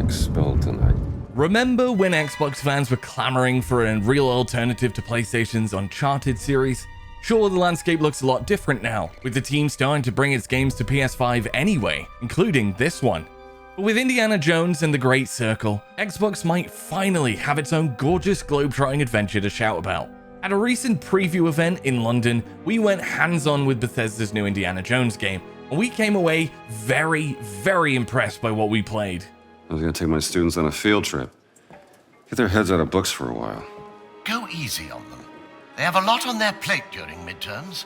books spilled tonight. Remember when Xbox fans were clamoring for a real alternative to PlayStation's Uncharted series? Sure, the landscape looks a lot different now, with the team starting to bring its games to PS5 anyway, including this one. But with Indiana Jones and the Great Circle, Xbox might finally have its own gorgeous globe-trotting adventure to shout about. At a recent preview event in London, we went hands-on with Bethesda's new Indiana Jones game, and we came away very, very impressed by what we played. I was gonna take my students on a field trip. Get their heads out of books for a while. Go easy on them. They have a lot on their plate during midterms.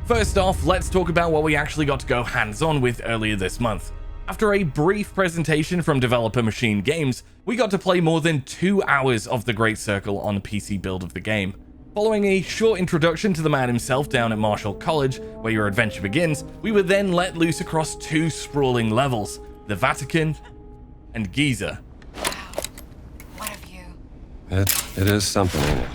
First off, let's talk about what we actually got to go hands-on with earlier this month. After a brief presentation from developer MachineGames, we got to play more than 2 hours of the Great Circle on the PC build of the game. Following a short introduction to the man himself down at Marshall College, where your adventure begins, we were then let loose across 2 sprawling levels, the Vatican and Giza. What have you? It is something, ain't it?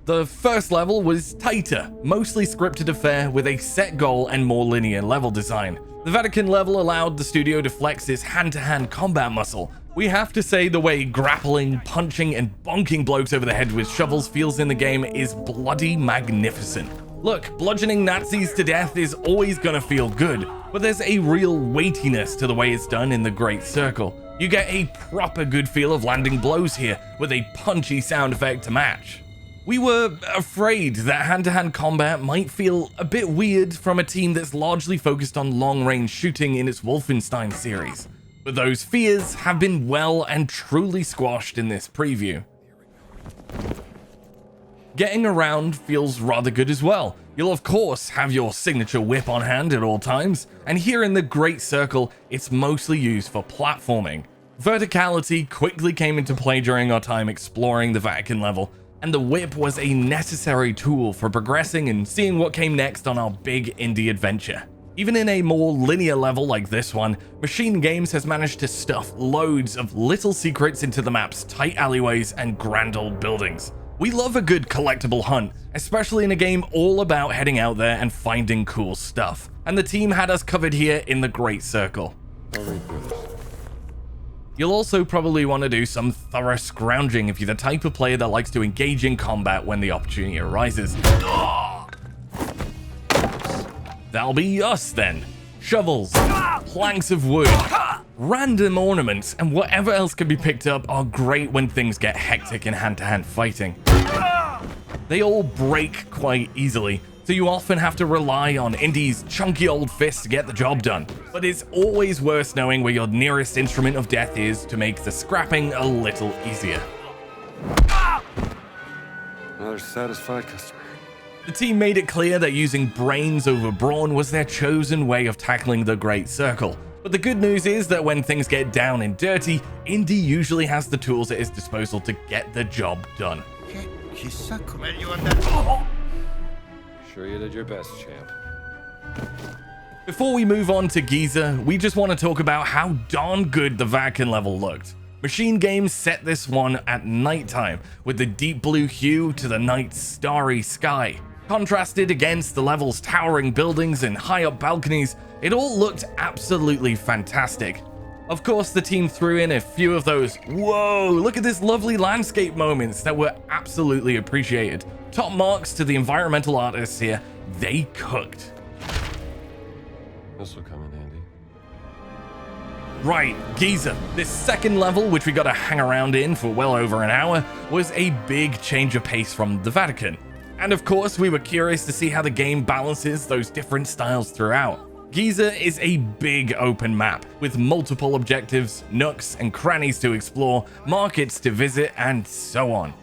The first level was tighter, mostly scripted affair with a set goal and more linear level design. The Vatican level allowed the studio to flex its hand-to-hand combat muscle. We have to say the way grappling, punching, and bonking blokes over the head with shovels feels in the game is bloody magnificent. Look, bludgeoning Nazis to death is always gonna feel good, but there's a real weightiness to the way it's done in the Great Circle. You get a proper good feel of landing blows here, with a punchy sound effect to match. We were afraid that hand-to-hand combat might feel a bit weird from a team that's largely focused on long-range shooting in its Wolfenstein series, but those fears have been well and truly squashed in this preview. Getting around feels rather good as well. You'll of course have your signature whip on hand at all times, and here in the Great Circle, it's mostly used for platforming. Verticality quickly came into play during our time exploring the Vatican level, and the whip was a necessary tool for progressing and seeing what came next on our big indie adventure. Even in a more linear level like this one, MachineGames has managed to stuff loads of little secrets into the map's tight alleyways and grand old buildings. We love a good collectible hunt, especially in a game all about heading out there and finding cool stuff, and the team had us covered here in the Great Circle. I'll read through this. You'll also probably want to do some thorough scrounging if you're the type of player that likes to engage in combat when the opportunity arises. That'll be us then. Shovels, planks of wood, random ornaments, and whatever else can be picked up are great when things get hectic in hand-to-hand fighting. They all break quite easily, so you often have to rely on Indy's chunky old fist to get the job done. But it's always worth knowing where your nearest instrument of death is to make the scrapping a little easier. Another satisfied customer. The team made it clear that using brains over brawn was their chosen way of tackling the Great Circle. But the good news is that when things get down and dirty, Indy usually has the tools at his disposal to get the job done. Sure you did your best, champ. Before we move on to Giza, we just want to talk about how darn good the Vatican level looked. MachineGames set this one at nighttime, with the deep blue hue to the night's starry sky. Contrasted against the level's towering buildings and high up balconies, it all looked absolutely fantastic. Of course, the team threw in a few of those "whoa, look at this lovely landscape" moments that were absolutely appreciated. Top marks to the environmental artists here, they cooked. This will come in handy. Right, Giza. This second level, which we got to hang around in for well over an hour, was a big change of pace from the Vatican. And of course, we were curious to see how the game balances those different styles throughout. Giza is a big open map with multiple objectives, nooks and crannies to explore, markets to visit, and so on.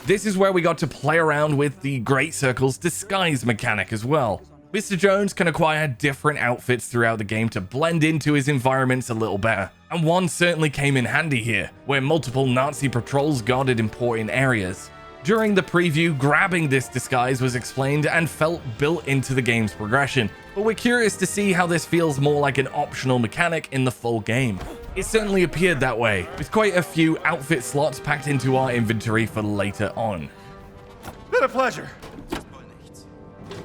This is where we got to play around with the Great Circle's disguise mechanic as well. Mr. Jones can acquire different outfits throughout the game to blend into his environments a little better, and one certainly came in handy here, where multiple Nazi patrols guarded important areas. During the preview, grabbing this disguise was explained and felt built into the game's progression, but we're curious to see how this feels more like an optional mechanic in the full game. It certainly appeared that way, with quite a few outfit slots packed into our inventory for later on. Been a pleasure.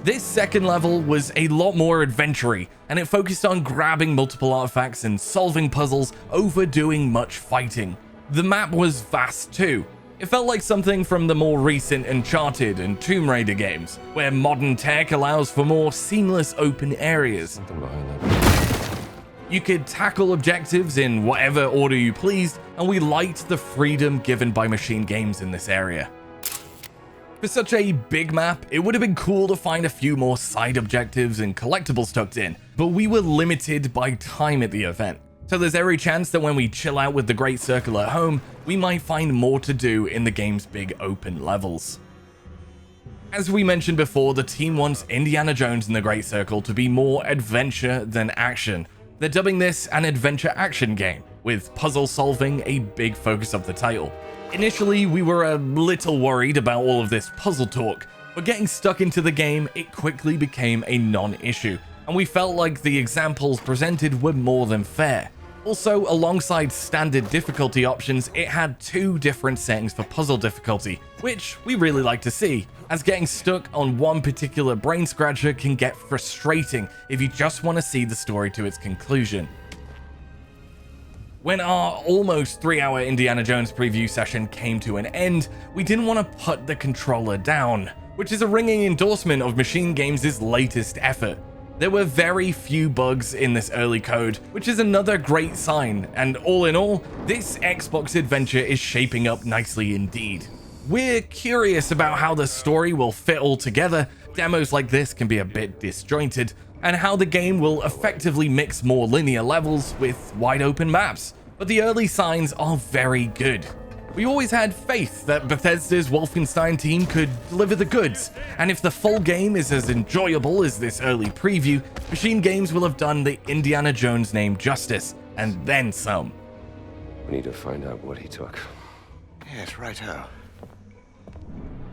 This second level was a lot more adventure-y, and it focused on grabbing multiple artifacts and solving puzzles over doing much fighting. The map was vast too. It felt like something from the more recent Uncharted and Tomb Raider games, where modern tech allows for more seamless open areas. Something behind that. You could tackle objectives in whatever order you pleased, and we liked the freedom given by MachineGames in this area. For such a big map, it would have been cool to find a few more side objectives and collectibles tucked in, but we were limited by time at the event. So there's every chance that when we chill out with the Great Circle at home, we might find more to do in the game's big open levels. As we mentioned before, the team wants Indiana Jones and the Great Circle to be more adventure than action. They're dubbing this an adventure action game, with puzzle solving a big focus of the title. Initially, we were a little worried about all of this puzzle talk, but getting stuck into the game, it quickly became a non-issue, and we felt like the examples presented were more than fair. Also, alongside standard difficulty options, it had 2 different settings for puzzle difficulty, which we really like to see, as getting stuck on one particular brain scratcher can get frustrating if you just want to see the story to its conclusion. When our almost 3-hour Indiana Jones preview session came to an end, we didn't want to put the controller down, which is a ringing endorsement of MachineGames' latest effort. There were very few bugs in this early code, which is another great sign, and all in all, this Xbox adventure is shaping up nicely indeed. We're curious about how the story will fit all together. Demos like this can be a bit disjointed, and how the game will effectively mix more linear levels with wide open maps, but the early signs are very good. We always had faith that Bethesda's Wolfenstein team could deliver the goods, and if the full game is as enjoyable as this early preview, MachineGames will have done the Indiana Jones name justice, and then some. We need to find out what he took. Yes, righto.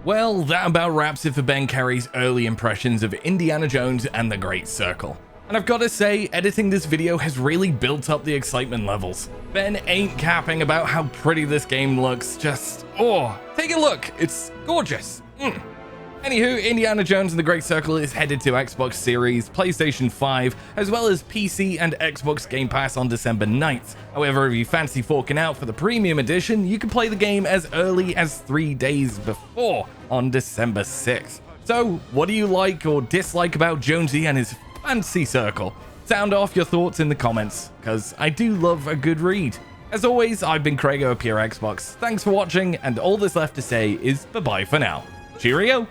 Well, that about wraps it for Ben Carey's early impressions of Indiana Jones and the Great Circle. And I've got to say, editing this video has really built up the excitement levels. Ben ain't capping about how pretty this game looks, just, oh, take a look, it's gorgeous. Anywho, Indiana Jones and the Great Circle is headed to Xbox Series, PlayStation 5, as well as PC and Xbox Game Pass on December 9th. However, if you fancy forking out for the premium edition, you can play the game as early as 3 days before, on December 6th. So, what do you like or dislike about Jonesy and his fancy circle? Sound off your thoughts in the comments, because I do love a good read. As always, I've been Craig over here Xbox. Thanks for watching, and all that's left to say is bye-bye for now. Cheerio!